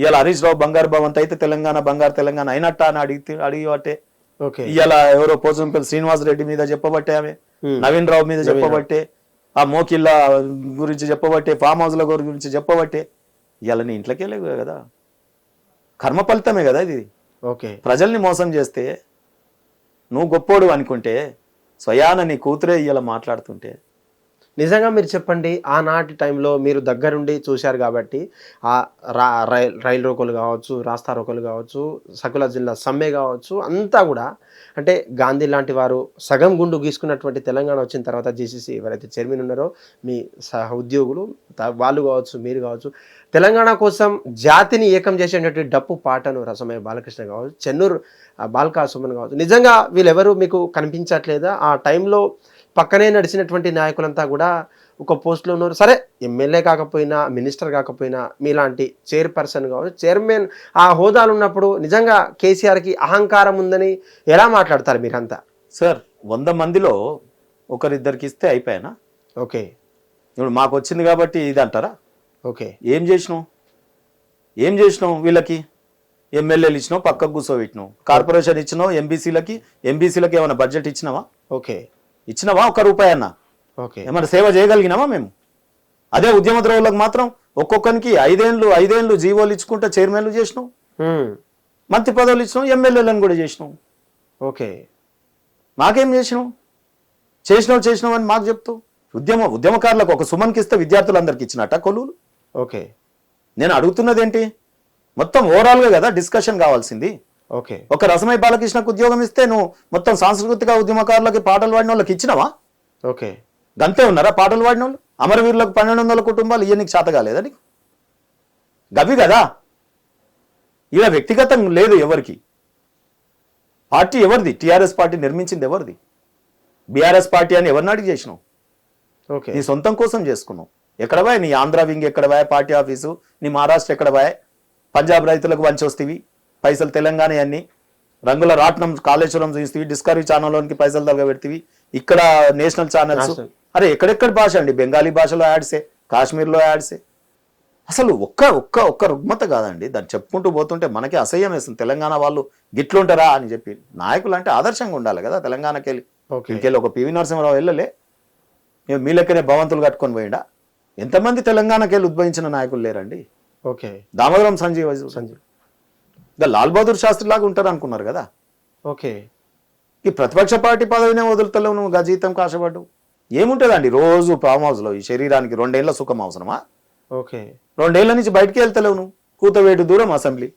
ఇవాళ హరీష్ రావు బంగారు భవంత్ అయితే తెలంగాణ బంగారు తెలంగాణ అయినట్ట అని అడిగిబట్టే ఇవాళ ఎవరో పోచంపల్లి శ్రీనివాస్ రెడ్డి మీద చెప్పబట్టే ఆమె నవీన్ రావు మీద చెప్పబట్టే ఆ మోకిల్లా గురించి చెప్పబట్టే ఫామ్ హౌస్ల గురించి చెప్పబట్టే ఇవాళ నీ ఇంట్లోకి వెళ్ళే కదా, కర్మ ఫలితమే కదా ఇది. ప్రజల్ని మోసం చేస్తే నువ్వు గొప్పోడు అనుకుంటే స్వయాన నీ కూతురే ఇవాళ మాట్లాడుతుంటే నిజంగా మీరు చెప్పండి, ఆనాటి టైంలో మీరు దగ్గరుండి చూశారు కాబట్టి ఆ రైలు రోకోలు కావచ్చు, రాస్తా రోకోలు కావచ్చు, సకుల జిల్లా సమ్మె కావచ్చు, అంతా కూడా అంటే గాంధీ లాంటి వారు సగం గుండు గీసుకున్నటువంటి తెలంగాణ వచ్చిన తర్వాత జీసీసీ ఎవరైతే చైర్మన్ ఉన్నారో మీ సహ ఉద్యోగులు వాళ్ళు కావచ్చు, మీరు కావచ్చు, తెలంగాణ కోసం జాతిని ఏకం చేసేటటువంటి డప్పు పాటను రసమయ్య బాలకృష్ణ కావచ్చు, చెన్నూరు బాల్కా సుమన్ కావచ్చు, నిజంగా వీళ్ళెవరు మీకు కనిపించట్లేదా? ఆ టైంలో పక్కనే నడిచినటువంటి నాయకులంతా కూడా ఒక పోస్టులో ఉన్నారు. సరే ఎమ్మెల్యే కాకపోయినా, మినిస్టర్ కాకపోయినా, మీలాంటి చైర్పర్సన్ కావచ్చు, చైర్మన్ ఆ హోదాలు ఉన్నప్పుడు నిజంగా కేసీఆర్కి అహంకారం ఉందని ఎలా మాట్లాడతారు మీరంతా? సార్ 100 మందిలో ఒకరిద్దరికి ఇస్తే అయిపోయానా? ఇప్పుడు మాకు వచ్చింది కాబట్టి ఇది అంటారా? ఏం చేసినావు వీళ్ళకి? ఎమ్మెల్యేలు ఇచ్చినావు, పక్కకు కూర్చోబెట్టినావు. కార్పొరేషన్ ఇచ్చినావు, ఎంబీసీలకి ఏమైనా బడ్జెట్ ఇచ్చినావా? ఇచ్చినావా? ₹1 అన్న ఏమన్నా సేవ చేయగలిగినామా మేము? అదే ఉద్యమ ద్రోవులకు మాత్రం ఒక్కొక్కరికి 5 ఏళ్ళు జీవోలు ఇచ్చుకుంటా చైర్మన్లు చేసినావు, మంత్రి పదవులు ఇచ్చినావు, ఎమ్మెల్యేలను కూడా చేసినావు. మాకేం చేసినావు అని మాకు చెప్తూ ఉద్యమకారులకు ఒక సుమన్కి ఇస్తే విద్యార్థులందరికి ఇచ్చినట్ట కొలువులు? నేను అడుగుతున్నది ఏంటి, మొత్తం ఓవరాల్ గా కదా డిస్కషన్ కావాల్సింది. ఒక రసమయ్య బాలకృష్ణకు ఉద్యోగం ఇస్తే నువ్వు మొత్తం సాంస్కృతిక ఉద్యమకారులకి పాటలు పాడిన వాళ్ళకి ఇచ్చినావా? గంతే ఉన్నారా పాటలు పాడిన వాళ్ళు? అమరవీరులకు 1200 కుటుంబాలు ఇయ్య నీకు చేత కాలేదా నీకు? గవి కదా. ఇలా వ్యక్తిగతం లేదు ఎవరికి. పార్టీ ఎవరిది? టీఆర్ఎస్ పార్టీ నిర్మించింది ఎవరిది? బీఆర్ఎస్ పార్టీ అని ఎవరిని అడిగి చేసినావు? నీ సొంతం కోసం చేసుకున్నావు. ఎక్కడ పోయా నీ ఆంధ్ర వింగ్? ఎక్కడ పోయా పార్టీ ఆఫీసు? నీ మహారాష్ట్ర ఎక్కడ పోయా? పంజాబ్ రైతులకు వంచొస్తేవి పైసలు తెలంగాణ అన్ని రంగుల రాట్నం కాళేశ్వరం చూస్తేవి, డిస్కవరీ ఛానల్లోనికి పైసలు తగ్గ పెడతీవి, ఇక్కడ నేషనల్ ఛానల్స్. అరే ఎక్కడెక్కడ భాష అండి, బెంగాలీ భాషలో యాడ్సే, కాశ్మీర్లో యాడ్సే. అసలు ఒక్క రుగ్మత కాదండి. దాన్ని చెప్పుకుంటూ పోతుంటే మనకి అసహ్యం వేస్తుంది. తెలంగాణ వాళ్ళు గిట్లుంటారా అని చెప్పి. నాయకులు అంటే ఆదర్శంగా ఉండాలి కదా. తెలంగాణకి వెళ్ళి ఒక పివి నరసింహరావు వెళ్ళలే, మీ లెక్కనే భవంతులు కట్టుకొని పోయిండా? ఎంతమంది తెలంగాణకి వెళ్ళి ఉద్భవించిన నాయకులు లేరండి? దామోదరం సంజీవ్ లాల్ బహదూర్ శాస్త్రి లాగా ఉంటారు అనుకున్నారు కదా. ఈ ప్రతిపక్ష పార్టీ పదవినే వదులుతలేవు నువ్వు, గజీతం కాశపడ్డు. ఏముంటుందండి రోజు ఫామ్ హౌస్ లో? ఈ శరీరానికి 2 ఏళ్ల సుఖం అవసరమా? 2 ఏళ్ల నుంచి బయటికి వెళ్తలేవు నువ్వు. కూతవేటు దూరం అసెంబ్లీ.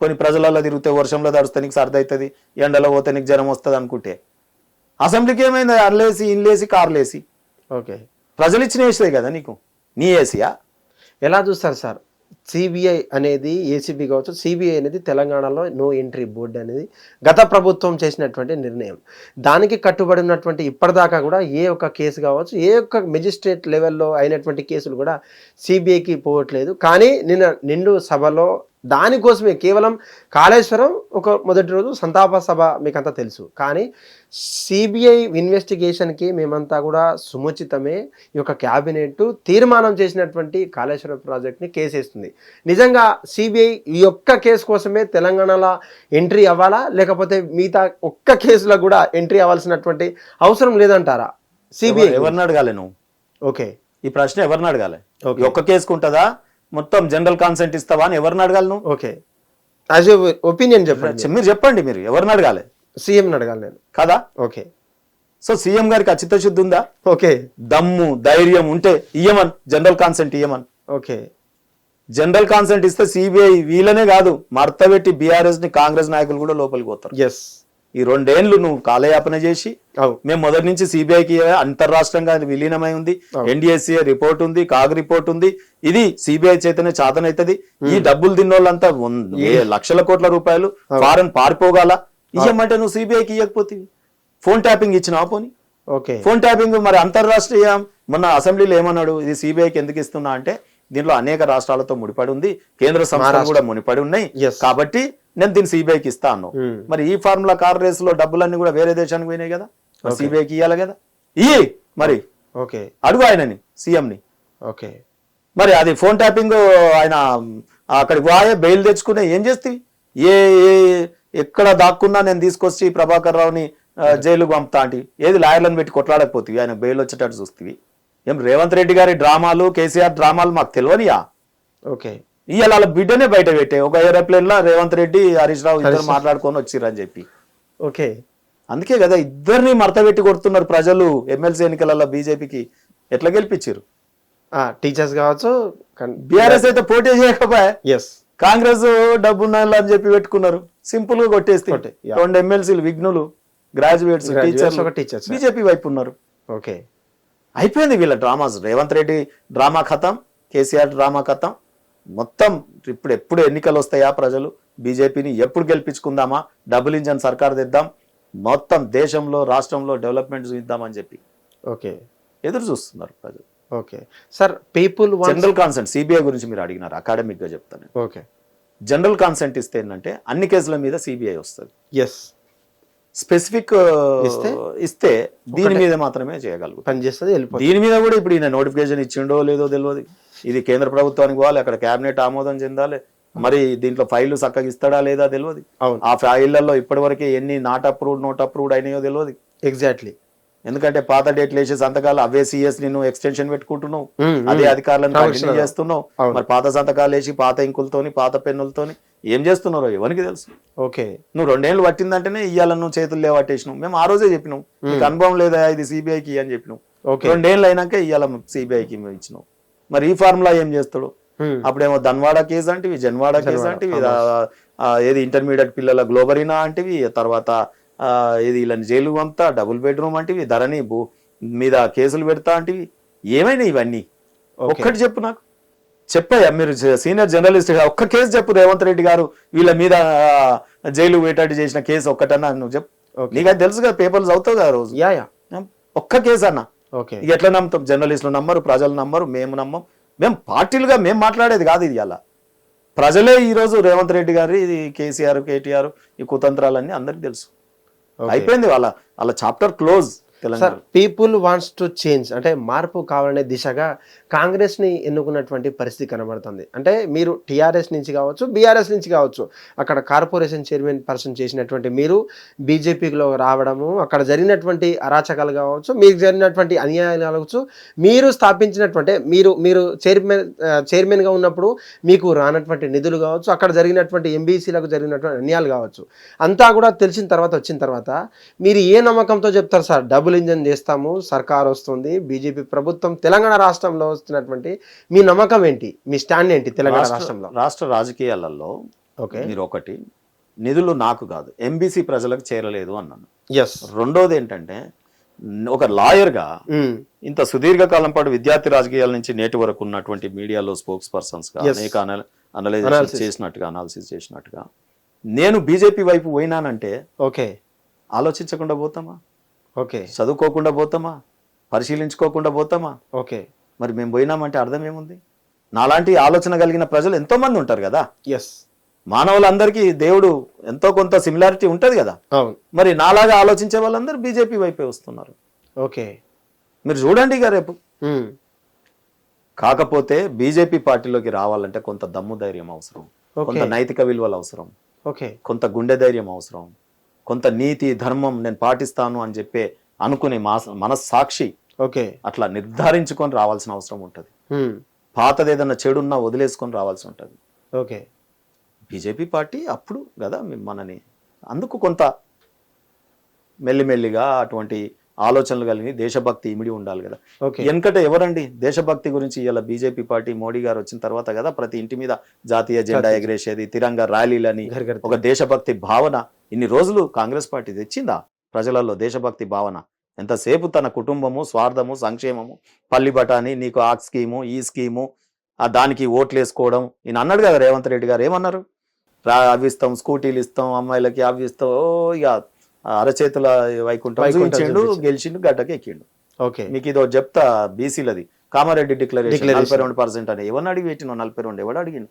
కొన్ని ప్రజలలో తిరిగితే వర్షంలో తడిస్తే నీకు సర్ది అవుతుంది, ఎండలో పోతే నీకు జ్వరం వస్తుంది అనుకుంటే అసెంబ్లీకి ఏమైంది? అల్లేసి ఇన్లేసి కార్లేసి ప్రజలు ఇచ్చిన వేసాయి కదా నీకు. నీ ఏసీయా? ఎలా చూస్తారు సార్? సిబిఐ అనేది, ఏసీబీ కావచ్చు, సిబిఐ అనేది తెలంగాణలో నో ఎంట్రీ బోర్డు అనేది గత ప్రభుత్వం చేసినటువంటి నిర్ణయం. దానికి కట్టుబడి ఉన్నటువంటి ఇప్పటిదాకా కూడా ఏ ఒక్క కేసు కావచ్చు, ఏ ఒక్క మెజిస్ట్రేట్ లెవెల్లో అయినటువంటి కేసులు కూడా సిబిఐకి పోవట్లేదు. కానీ నిండు సభలో దానికోసమే కేవలం కాళేశ్వరం ఒక మొదటి రోజు సంతాప సభ మీకంతా తెలుసు. కానీ సిబిఐ ఇన్వెస్టిగేషన్కి మేమంతా కూడా సుముచితమే. ఈ యొక్క క్యాబినెట్ తీర్మానం చేసినటువంటి కాళేశ్వరం ప్రాజెక్ట్ని కేసేస్తుంది. నిజంగా సిబిఐ ఈ ఒక్క కేసు కోసమే తెలంగాణలో ఎంట్రీ అవ్వాలా, లేకపోతే మిగతా ఒక్క కేసులో కూడా ఎంట్రీ అవ్వాల్సినటువంటి అవసరం లేదంటారా? సిబిఐ ఎవరిని అడగాలి నువ్వు? ఈ ప్రశ్న ఎవరిని అడగాలి? ఒక్క కేసుకుంటుందా, మొత్తం జనరల్ కాన్సెంట్ ఇస్తావా అని ఎవరిని అడగాలి నువ్వు? ఒపీనియన్ చెప్పండి. మీరు చెప్పండి, మీరు ఎవరిని అడగాలి? సీఎం అడగాలి నేను కదా. సో సీఎం గారికి చిత్తశుద్ధి ఉందా? దమ్ము ధైర్యం ఉంటే ఇయ్యమన్ జనరల్ కాన్సెంట్ ఇయ్యమన్. జనరల్ కాన్సెంట్ ఇస్తే సిబిఐ వీళ్ళనే కాదు, మర్తబెట్టి బీఆర్ఎస్ ని కాంగ్రెస్ నాయకులు కూడా లోపలికి పోతారు. ఈ 2 ఏళ్లు నువ్వు కాలయాపన చేసి, మేము మొదటి నుంచి సిబిఐకి అంతర్రాష్ట్రంగా విలీనమై ఉంది, ఎన్డీఎస్సీ రిపోర్ట్ ఉంది, కాగ్ రిపోర్ట్ ఉంది. ఇది సిబిఐ చేతనే చాతనైతుంది. ఈ డబ్బులు తిన్నోళ్ళంతా లక్షల కోట్ల రూపాయలు ఫారెన్ పారిపోగాల. ఇయ్యమంటే నువ్వు సిబిఐకి ఇవ్వకపోతే ఫోన్ ట్యాపింగ్ ఇచ్చినావా? పోనీ ఫోన్ ట్యాపింగ్ మరి అంతర్రాష్ట్రీయ. మొన్న అసెంబ్లీలో ఏమన్నాడు, ఇది సిబిఐకి ఎందుకు ఇస్తున్నా అంటే దీంట్లో అనేక రాష్ట్రాలతో ముడిపడి ఉంది, కేంద్ర సంస్థలు కూడా ముడిపడి ఉన్నాయి, కాబట్టి నేను దీన్ని సిబిఐకి ఇస్తాను. మరి ఈ ఫార్ములా కార్ రేస్ లో డబ్బులన్నీ కూడా వేరే దేశానికి పోయినాయి కదా, సిబిఐకి ఇవ్వాలి కదా. మరి అడుగు ఆయనని, సీఎం ని. మరి అది ఫోన్ ట్యాపింగ్ ఆయన అక్కడికి వాయే బెయిల్ తెచ్చుకునే ఏం చేస్తేవి ఏ ఎక్కడ దాక్కున్నా నేను తీసుకొచ్చి ప్రభాకర్ రావుని జైలుకు పంపుతా అంటే ఏది లాయర్లను పెట్టి కొట్లాడకపోతుంది ఆయన బెయిల్ వచ్చేటట్టు చూస్తుంది. ఏం రేవంత్ రెడ్డి గారి డ్రామాలు కేసీఆర్ డ్రామాలు మాకు తెలియనియా? ఓకే, ఇవాళ వాళ్ళ బిడ్డనే బయట పెట్టే ఒక ఏరోప్లేన్ లో రేవంత్ రెడ్డి హరీష్ రావు ఇద్దరు మాట్లాడుకొని వచ్చిర్రని చెప్పి. ఓకే, అందుకే కదా ఇద్దరిని మడతపెట్టి కొడుతున్నారు ప్రజలు. ఎమ్మెల్సీ ఎన్నికలలో బీజేపీకి ఎట్లా గెలిపించారు? టీచర్స్ కావచ్చు, బీఆర్ఎస్ అయితే పోటీ చేయకపోయా, ఎస్ కాంగ్రెస్ డబ్బున్నాళ్ళు అని చెప్పి పెట్టుకున్నారు, సింపుల్ గా కొట్టేస్తే 2 ఎమ్మెల్సీలు విఘ్నులు గ్రాడ్యుయేట్స్ టీచర్స్ బీజేపీ వైపు ఉన్నారు. ఓకే, అయిపోయింది వీళ్ళ డ్రామాస్. రేవంత్ రెడ్డి డ్రామా ఖతం, కేసీఆర్ డ్రామా ఖతం. మొత్తం ఎప్పుడు ఎన్నికలు వస్తాయా, ప్రజలు బీజేపీని ఎప్పుడు గెలిపించుకుందామా, డబుల్ ఇంజన్ సర్కార్ తెద్దాం, మొత్తం దేశంలో రాష్ట్రంలో డెవలప్మెంట్ చూద్దామని చెప్పి ఓకే ఎదురు చూస్తున్నారు ప్రజలు. Okay sir, people general consent CBI గురించి మీరు అడిగినారు, అకాడమిక్ గా చెప్తాను. ఓకే, జనరల్ కాన్సెంట్ ఇస్తే ఏంటంటే అన్ని కేసుల మీద సిబిఐ వస్తుంది. ఎస్, స్పెసిఫిక్ ఇస్తే దీని మీద మాత్రమే చేయగలుగుతాం, పనిచేస్తుంది, వెళ్ళిపోతుంది. దీని మీద కూడా ఇప్పుడు ఈయన నోటిఫికేషన్ ఇచ్చిండో లేదో తెలియదు. ఇది కేంద్ర ప్రభుత్వానికి పోవాలి, అక్కడ కేబినెట్ ఆమోదం చెందాలి, మరి దీంట్లో ఫైళ్లు చక్కగా ఇస్తాడా లేదా తెలియదు. ఆ ఫైళ్లలో ఇప్పటి వరకే ఎన్ని నాట్ అప్రూవ్డ్ అయినాయో తెలియదు. ఎగ్జాక్ట్లీ, ఎందుకంటే పాత డేట్లు వేసే సంతకాలు అవే సిఎస్ నేను ఎక్స్టెన్షన్ పెట్టుకుంటున్నావు, అదే అధికారులను కంటిన్యూ చేస్తున్నావు. మరి పాత సంతకాలు వేసి పాత ఇంకులతోని పాత పెన్నులతోని ఏం చేస్తున్నారో ఎవరికి తెలుసు. ఓకే, నువ్వు 2 ఏళ్ళు పట్టిందంటేనే ఇయ్యాల నువ్వు చేతులు లేవట్టేసినావు. మేము ఆ రోజే చెప్పినాం నీకు అనుభవం లేదా ఇది సిబిఐకి అని చెప్పినాం. 2 ఏళ్ళు అయినాక ఇయ్యాల సిబిఐకి ఇచ్చినావు. మరి ఈ ఫార్ములా ఏం చేస్తాడు? అప్పుడేమో ధన్వాడ కేసు అంటివి, జన్వాడ కేసు అంటివి, ఏది ఇంటర్మీడియట్ పిల్లల గ్లోబరీనా అంటివి, తర్వాత ఇది ఇలా జైలు అంతా డబుల్ బెడ్రూమ్ అంటివి, ధరణి మీద కేసులు పెడతా అంటివి. ఏమైనా ఇవన్నీ ఒక్కటి చెప్పు నాకు, చెప్పయ్యా. మీరు సీనియర్ జర్నలిస్ట్, ఒక్క కేసు చెప్పు రేవంత్ రెడ్డి గారు వీళ్ళ మీద జైలు వేటాడి చేసిన కేసు ఒక్కటన్నా నువ్వు చెప్పు. నీకు అది తెలుసు కదా, పేపర్లు చదువుతావు కదా రోజు. ఒక్క కేసు అన్న. ఇక ఎట్లా నమ్ముతాం? జర్నలిస్టులు నమ్మరు, ప్రజలు నమ్మరు, మేము నమ్మం. మేము పార్టీలుగా మేము మాట్లాడేది కాదు ఇది. అలా ప్రజలే ఈరోజు రేవంత్ రెడ్డి గారు ఇది కేసీఆర్ కేటీఆర్ ఈ కుతంత్రాలన్నీ అందరికి తెలుసు. అయిపోయింది, వాళ్ళ chapter close. Sir, people wants to change అంటే మార్పు కావాలనే దిశగా కాంగ్రెస్ ని ఎన్నుకున్నటువంటి పరిస్థితి కనబడుతుంది. అంటే మీరు టీఆర్ఎస్ నుంచి కావచ్చు, బీఆర్ఎస్ నుంచి కావచ్చు, అక్కడ కార్పొరేషన్ చైర్మన్ పర్సన్ చేసినటువంటి మీరు బీజేపీలో రావడము, అక్కడ జరిగినటువంటి అరాచకాలు కావచ్చు, మీకు జరిగినటువంటి అన్యాయాలు కావచ్చు, మీరు స్థాపించినటువంటి మీరు చైర్మన్గా ఉన్నప్పుడు మీకు రానటువంటి నిధులు కావచ్చు, అక్కడ జరిగినటువంటి ఎంబీసీలకు జరిగినటువంటి అన్యాయాలు కావచ్చు, అంతా కూడా తెలిసిన తర్వాత వచ్చిన తర్వాత మీరు ఏ నమ్మకంతో చెప్తారు సార్ డబుల్ ఇంజన్ చేస్తాము, సర్కార్ వస్తుంది, బీజేపీ ప్రభుత్వం తెలంగాణ రాష్ట్రంలో వస్తున్నటువంటి మీ నమ్మకం ఏంటి, మీ స్టాండ్ ఏంటి తెలంగాణ రాష్ట్రంలో? రాష్ట్ర రాజకీయాలలో మీరు ఒకటి, నిధులు నాకు కాదు ఎంబీసీ ప్రజలకు చేరలేదు అన్నాను. రెండోది ఏంటంటే ఒక లాయర్గా ఇంత సుదీర్ఘకాలం పాటు విద్యార్థి రాజకీయాల నుంచి నేటి వరకు ఉన్నటువంటి మీడియాలో స్పోక్స్ పర్సన్స్ గా అనేక అనాలిసిస్ చేసినట్టుగా నేను బీజేపీ వైపు పోయినానంటే ఓకే ఆలోచించకుండా పోతామా? ఓకే, చదువుకోకుండా పోతామా? పరిశీలించుకోకుండా పోతామా? ఓకే, మరి మేము పోయినామంటే అర్థం ఏముంది? నాలాంటి ఆలోచన కలిగిన ప్రజలు ఎంతో మంది ఉంటారు కదా. మానవులందరికీ దేవుడు ఎంతో కొంత సిమిలారిటీ ఉంటది కదా. మరి నాలాగా ఆలోచించే వాళ్ళందరూ బీజేపీ వైపే వస్తున్నారు. ఓకే, మీరు చూడండి ఇక రేపు. కాకపోతే బీజేపీ పార్టీలోకి రావాలంటే కొంత దమ్ము ధైర్యం అవసరం, కొంత నైతిక విలువలు అవసరం, కొంత గుండె ధైర్యం అవసరం, కొంత నీతి ధర్మం నేను పాటిస్తాను అని చెప్పి అనుకునే మనస్సాక్షి అట్లా నిర్ధారించుకొని రావాల్సిన అవసరం ఉంటది. పాతది ఏదన్నా చెడున్నా వదిలేసుకొని రావాల్సి ఉంటది. ఓకే, బీజేపీ పార్టీ అప్పుడు కదా మనని అందుకు కొంత మెల్లిమెల్లిగా అటువంటి ఆలోచనలు కలిగి దేశభక్తి ఇమిడి ఉండాలి కదా. వెనకట ఎవరండి దేశభక్తి గురించి ఇలా బీజేపీ పార్టీ మోడీ గారు వచ్చిన తర్వాత కదా ప్రతి ఇంటి మీద జాతీయ జెండా ఎగరేసేది, తిరంగా ర్యాలీలని, ఒక దేశభక్తి భావన ఇన్ని రోజులు కాంగ్రెస్ పార్టీ తెచ్చిందా ప్రజలలో దేశభక్తి భావన? ఎంతసేపు తన కుటుంబము, స్వార్థము, సంక్షేమము, పల్లి బఠాని, నీకు ఆ స్కీము ఈ స్కీము, దానికి ఓట్లు వేసుకోవడం. ఈయన అన్నాడు కదా రేవంత్ రెడ్డి గారు, ఏమన్నారు? అవి ఇస్తాం, స్కూటీలు ఇస్తాం, అమ్మాయిలకి అవి ఇస్తాం, ఇక అరచేతుల వైకుంఠం చూపించిండు, గెలిచిండు, గడ్డకి ఎక్కిండు. మీకు ఇదో చెప్తా, బీసీలది కామారెడ్డి డిక్లరేషన్ 42% అని ఎవరిని అడిగి పెట్టినావు? 42 ఎవడు అడిగిండు?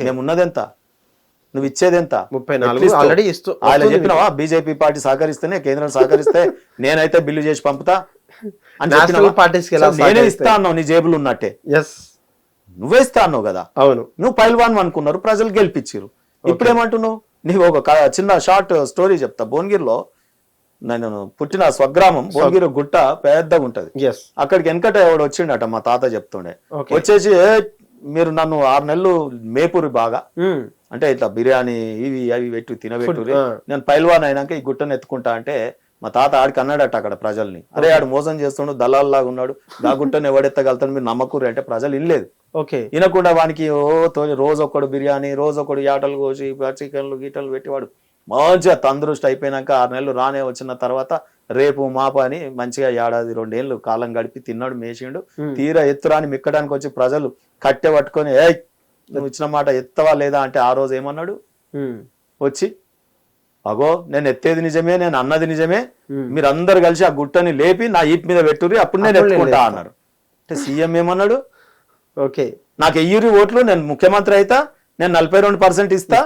మేము ఉన్నదెంత, నువ్వు ఇచ్చేదెంత? 34 ఆయన చెప్పినావా? బీజేపీ పార్టీ సహకరిస్తేనే, కేంద్రం సహకరిస్తే నేనైతే బిల్లు చేసి పంపుతా అని చెప్పిన నేనే ఇస్తా అన్నావు నీ జేబులు ఉన్నట్టే. నువ్వే ఇస్తా అన్నావు కదా, అవును. నువ్వు పైల్వాన్ అనుకున్నారు, ప్రజలు గెలిపించారు. ఇప్పుడు ఏమంటున్నావు? నీకు ఒక చిన్న షార్ట్ స్టోరీ చెప్తా. భువనగిరిలో నేను పుట్టిన స్వగ్రామం భువనగిరి గుట్ట పెద్దగా ఉంటది. Yes. అక్కడికి వెనకట ఎవడు వచ్చిండట, మా తాత చెప్తుండే. Okay. వచ్చేసి మీరు నన్ను 6 నెలలు మేపురు బాగా, Hmm. అంటే ఇట్లా బిర్యానీ ఇవి అవి పెట్టు తినబెట్టు, Food, నేను పైల్వాన్ అయినాక ఈ గుట్టను ఎత్తుకుంటా అంటే మా తాత ఆడికి అన్నాడట అక్కడ ప్రజల్ని, అరే ఆడు మోసం చేస్తుండు, దళాల్లాగా ఉన్నాడు, దా గుట్టను ఎవడెత్తగలుగుతాడు, మీరు నమ్మకూరు అంటే ప్రజలు ఇనలేదు. ఓకే. వినకుండా వానికి రోజు ఒక్కడు బిర్యానీ, రోజు ఒకడు యాటలు కోసి చికెన్లు గీటలు పెట్టి వాడు మంచిగా తందరుష్టి అయిపోయినాక 6 నెలలు రానే వచ్చిన తర్వాత రేపు మాప అని మంచిగా 1 2 ఏళ్ళు కాలం గడిపి తిన్నాడు, మేసిండు. తీరా ఎత్తురాని మిక్కడానికి వచ్చి ప్రజలు కట్టె పట్టుకొని ఏ నువ్వు ఇచ్చిన మాట ఎత్తవా లేదా అంటే ఆ రోజు ఏమన్నాడు? వచ్చి అగో నేను ఎత్తేది నిజమే, నేను అన్నది నిజమే, మీరందరు కలిసి ఆ గుట్టని లేపి నా ఈప్ మీద పెట్టుర్రి, అప్పుడు నేను ఎత్తుకుంటా అన్నారు. అంటే సీఎం ఏమన్నాడు? ఓకే, నాకు ఎయ్యూరి ఓట్లు, నేను ముఖ్యమంత్రి అయితా, నేను 42% ఇస్తా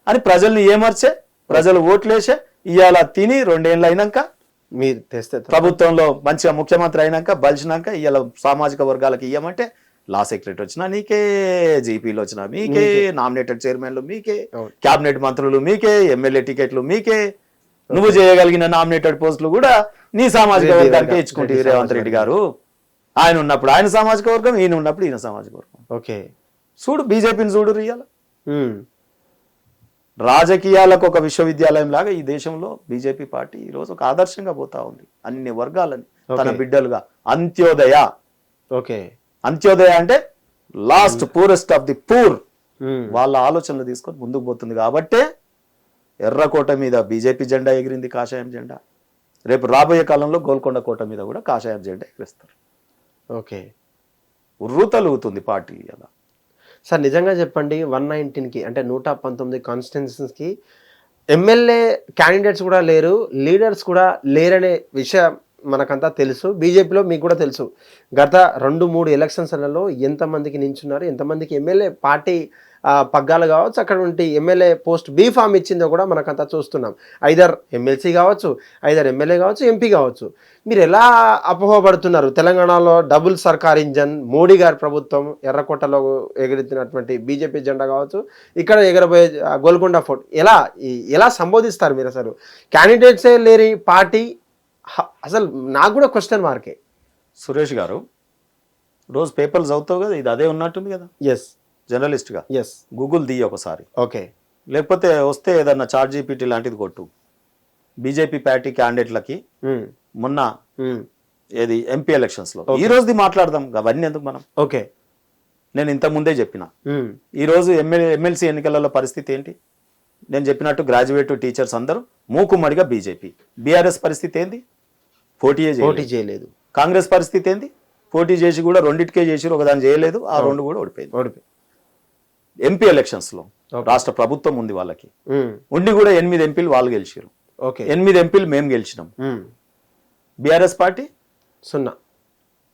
అని ప్రజల్ని ఏమర్చే, ప్రజలు ఓట్లేసే ఇవాళ తిని 2 ఏళ్ళు అయినాక మీరు తెస్తే ప్రభుత్వంలో మంచిగా ముఖ్యమంత్రి అయినాక బలిసినాక ఇవాళ సామాజిక వర్గాలకు ఇయ్యమంటే లా సెక్రటరీ వచ్చినా నీకే, జీపీలు వచ్చినా మీకే, నామినేటెడ్ చైర్మన్లు మీకే, క్యాబినెట్ మంత్రులు మీకే, ఎమ్మెల్యే టికెట్లు మీకే, నువ్వు చేయగలిగిన నామినేటెడ్ పోస్టులు కూడా నీ సామాజిక వర్గానికే ఇచ్చుకుంటే రేవంత్ రెడ్డి గారు. ఆయన ఉన్నప్పుడు ఆయన సామాజిక వర్గం, ఈయన ఉన్నప్పుడు ఈయన సామాజిక వర్గం. ఓకే, చూడు బీజేపీని చూడు రియాల రాజకీయాలకు ఒక విశ్వవిద్యాలయం లాగా ఈ దేశంలో బీజేపీ పార్టీ ఈ రోజు ఒక ఆదర్శంగా పోతా ఉంది. అన్ని వర్గాలని తన బిడ్డలుగా. అంత్యోదయ, ఓకే, అంత్యోదయ అంటే last poorest of the poor, వాళ్ళ ఆలోచనలు తీసుకొని ముందుకు పోతుంది. కాబట్టే ఎర్రకోట మీద బీజేపీ జెండా ఎగిరింది, కాషాయం జెండా. రేపు రాబోయే కాలంలో గోల్కొండ కోట మీద కూడా కాషాయం జెండా ఎగిరిస్తారు. ఓకే, ఉర్రూతలుగుతుంది పార్టీ అలా. సార్ నిజంగా చెప్పండి, 119కి అంటే 119 కాన్స్టిట్యున్సీస్కి ఎమ్మెల్యే క్యాండిడేట్స్ కూడా లేరు, లీడర్స్ కూడా లేరనే విషయం మనకంతా తెలుసు. బీజేపీలో మీకు కూడా తెలుసు, గత 2-3 ఎలక్షన్స్లలో ఎంతమందికి నించున్నారు, ఎంతమందికి ఎమ్మెల్యే పార్టీ పగ్గాలు కావచ్చు, అక్కడ ఉండి ఎమ్మెల్యే పోస్ట్ బీ ఫామ్ ఇచ్చిందో కూడా మనకంతా చూస్తున్నాం. ఐదర్ ఎమ్మెల్సీ కావచ్చు, ఐదర్ ఎమ్మెల్యే కావచ్చు, ఎంపీ కావచ్చు. మీరు ఎలా అపోహపడుతున్నారు? తెలంగాణలో డబుల్ సర్కార్ ఇంజన్, మోడీ గారి ప్రభుత్వం, ఎర్రకోటలో ఎగురుతున్నటువంటి బీజేపీ జెండా కావచ్చు, ఇక్కడ ఎగరబోయే గోల్కొండ ఫోర్ట్, ఎలా సంబోధిస్తారు మీరు? అసలు క్యాండిడేట్సే లేని పార్టీ, అసలు నాకు కూడా క్వశ్చన్ మార్కే. సురేష్ గారు రోజు పేపర్లు చదువుతావు కదా, ఇది అదే ఉన్నట్టుంది కదా. ఎస్, జర్నలిస్ట్గా ఎస్, గూగుల్ దియ్యి ఒకసారి. ఓకే, లేకపోతే వస్తే ఏదన్నా చాట్ జీపీటీ లాంటిది కొట్టు. బీజేపీ పార్టీ క్యాండిడేట్లకి మొన్న ఏది ఎంపీ ఎలక్షన్స్ లో ఈ రోజుది మాట్లాడదాం, అవన్నీ ఎందుకు మనం. ఓకే, నేను ఇంత ముందే చెప్పిన, ఈ రోజు ఎమ్మెల్సీ ఎన్నికలలో పరిస్థితి ఏంటి? నేను చెప్పినట్టు గ్రాడ్యుయేట్ టీచర్స్ అందరూ మూకుమ్మడిగా బీజేపీ. బీఆర్ఎస్ పరిస్థితి ఏంది? పోటీ చేయలేదు. కాంగ్రెస్ పరిస్థితి ఏంది? పోటీ చేసి కూడా 2కే చేసి ఒకదాన్ని చేయలేదు, ఆ 2 కూడా ఓడిపోయింది. ఎంపీ ఎలక్షన్స్ లో రాష్ట్ర ప్రభుత్వం ఉంది వాళ్ళకి, ఉండి కూడా 8 ఎంపీలు వాళ్ళు గెలిచారు. 8 ఎంపీలు మేము గెలిచినాం. BRS party 0.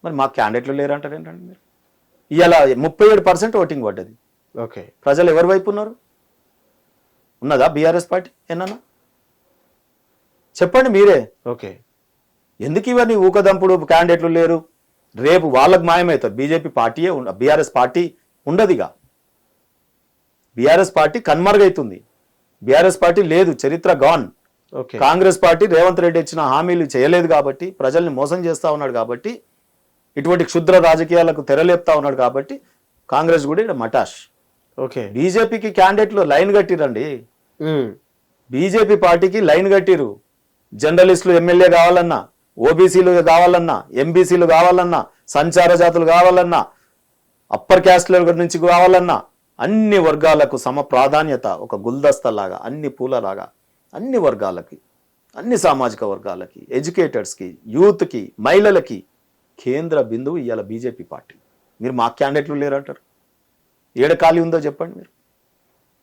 మరి మా క్యాండిడేట్లు లేరంటారు ఏంటండి మీరు? ఇవాళ 37% ఓటింగ్ పడ్డది. ఓకే, ప్రజలు ఎవరి వైపు ఉన్నారు? ఉన్నదా బీఆర్ఎస్ పార్టీ? ఏమన్నా చెప్పండి మీరే. ఓకే, ఎందుకు ఇవన్నీ ఊకదంపుడు? క్యాండిడేట్లు లేరు, రేపు వాళ్ళకు మాయమవుతారు. బీజేపీ పార్టీయే బీఆర్ఎస్ పార్టీ ఉండదుగా. బీఆర్ఎస్ పార్టీ కన్మరుగైతుంది. బీఆర్ఎస్ పార్టీ లేదు, చరిత్ర గాన్. కాంగ్రెస్ పార్టీ రేవంత్ రెడ్డి ఇచ్చిన హామీలు చేయలేదు కాబట్టి, ప్రజల్ని మోసం చేస్తా ఉన్నాడు కాబట్టి, ఇటువంటి క్షుద్ర రాజకీయాలకు తెరలేపుతా ఉన్నాడు కాబట్టి కాంగ్రెస్ కూడా ఇక్కడ మటాష్. ఓకే, బీజేపీకి క్యాండిడేట్లు లైన్ కట్టిరండి. బీజేపీ పార్టీకి లైన్ కట్టిరు. జర్నలిస్టులు ఎమ్మెల్యే కావాలన్నా, ఓబీసీలు కావాలన్నా, ఎంబీసీలు కావాలన్నా, సంచార జాతులు కావాలన్నా, అప్పర్ క్యాస్ట్ల నుంచి కావాలన్నా, అన్ని వర్గాలకు సమ ప్రాధాన్యత, ఒక గుల్దస్తలాగా, అన్ని పూలలాగా, అన్ని వర్గాలకి, అన్ని సామాజిక వర్గాలకి, ఎడ్యుకేటర్స్కి, యూత్కి, మహిళలకి కేంద్ర బిందువు ఇవాళ బీజేపీ పార్టీ. మీరు మా క్యాండిడేట్లు లేరంటారు, ఏడ ఖాళీ ఉందో చెప్పండి మీరు.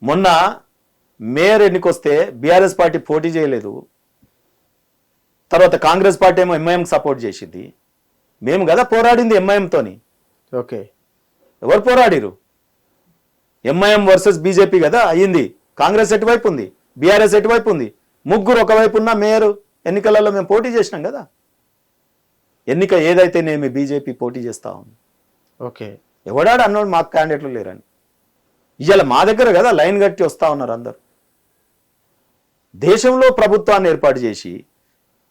మొన్న మేయర్ ఎన్నికొస్తే బీఆర్ఎస్ పార్టీ పోటీ చేయలేదు, తర్వాత కాంగ్రెస్ పార్టీ ఏమో ఎంఐఎంకి సపోర్ట్ చేసింది. మేము కదా పోరాడింది ఎంఐఎంతోని. ఓకే, ఎవరు పోరాడిరు? ఎంఐఎం వర్సెస్ బీజేపీ కదా అయ్యింది. కాంగ్రెస్ ఎటువైపు ఉంది, బీఆర్ఎస్ ఎటువైపు ఉంది, ముగ్గురు ఒకవైపు ఉన్న మేయర్ ఎన్నికలలో మేము పోటీ చేసినాం కదా. ఎన్నిక ఏదైతేనేమి బీజేపీ పోటీ చేస్తా ఉంది. ఓకే, ఎవడాడు అన్నోడు మాకు క్యాండిడేట్లు లేరని. ఇవాళ మా దగ్గర కదా లైన్ కట్టి వస్తూ ఉన్నారు అందరు. దేశంలో ప్రభుత్వాన్ని ఏర్పాటు చేసి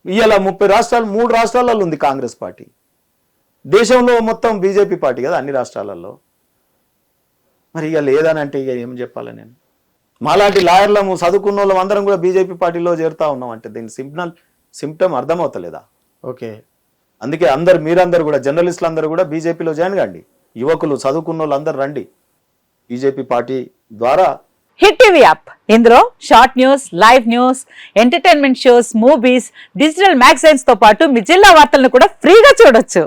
ఇవాళ 30 రాష్ట్రాలు 3 రాష్ట్రాలలో ఉంది కాంగ్రెస్ పార్టీ. దేశంలో మొత్తం బీజేపీ పార్టీ కదా అన్ని రాష్ట్రాలలో. మరి ఇక లేదనంటే ఇక ఏం చెప్పాలి నేను? మాలాంటి లాయర్లము చదువుకున్న వాళ్ళం అందరం కూడా బీజేపీ పార్టీలో చేరుతా ఉన్నాం అంటే దీని సిమ్టమ్ అర్థమవుతలేదా? ఓకే. అందుకే మీరందరూ కూడా జర్నలిస్టులు అందరూ కూడా బీజేపీలో జాయిన్ కండి. యువకులు చదువుకున్న వాళ్ళు అందరూ రండి బీజేపీ పార్టీ ద్వారా. హిట్ టీవీ యాప్, ఇందులో short news, live news, entertainment shows, movies, digital magazines తో పాటు మీ జిల్లా వార్తలను కూడా ఫ్రీగా చూడొచ్చు.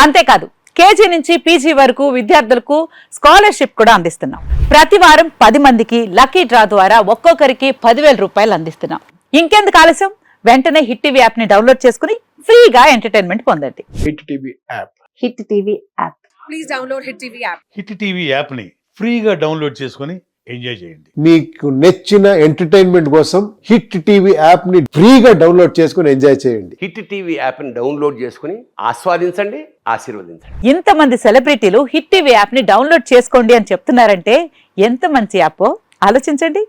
అంతేకాదు కేజీ నుంచి పీజీ వరకు విద్యార్థులకు స్కాలర్షిప్ కూడా అందిస్తున్నాం. ప్రతి వారం 10 మందికి లక్కీ డ్రా ద్వారా ఒక్కొక్కరికి 10,000 రూపాయలు అందిస్తున్నాం. ఇంకెందుకు ఆలస్యం, వెంటనే హిట్ టీవీ యాప్ ని డౌన్లోడ్ చేసుకుని ఫ్రీగా ఎంటర్టైన్మెంట్ పొందండి. Hit TV app. Hit TV app. Please download Hit TV app. Hit TV యాప్ని ఫ్రీగా డౌన్లోడ్ చేసుకొని ఎంజాయ్ చేయండి. మీకు నచ్చిన ఎంటర్టైన్మెంట్ కోసం హిట్ టీవీ యాప్ ని ఫ్రీగా డౌన్లోడ్ చేసుకుని ఎంజాయ్ చేయండి. హిట్ టీవీ యాప్ని డౌన్లోడ్ చేసుకుని ఆస్వాదించండి, ఆశీర్వదించండి. ఇంతమంది సెలబ్రిటీలు హిట్ టీవీ యాప్ ని డౌన్లోడ్ చేసుకోండి అని చెప్తున్నారంటే ఎంత మంచి యాప్ ఆలోచించండి.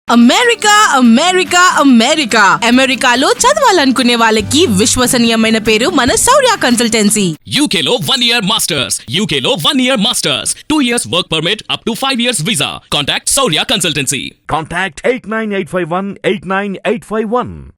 అమెరికా అమెరికా అమెరికా అమెరికాలో చదవాలనుకునే వాళ్ళకి విశ్వసనీయమైన పేరు మన శౌర్య కన్సల్టెన్సీ. UK లో 1 year masters. UK లో 1 year masters. 2 years work permit up to 5 years visa. Contact Saurya Consultancy. Contact 89851 89851.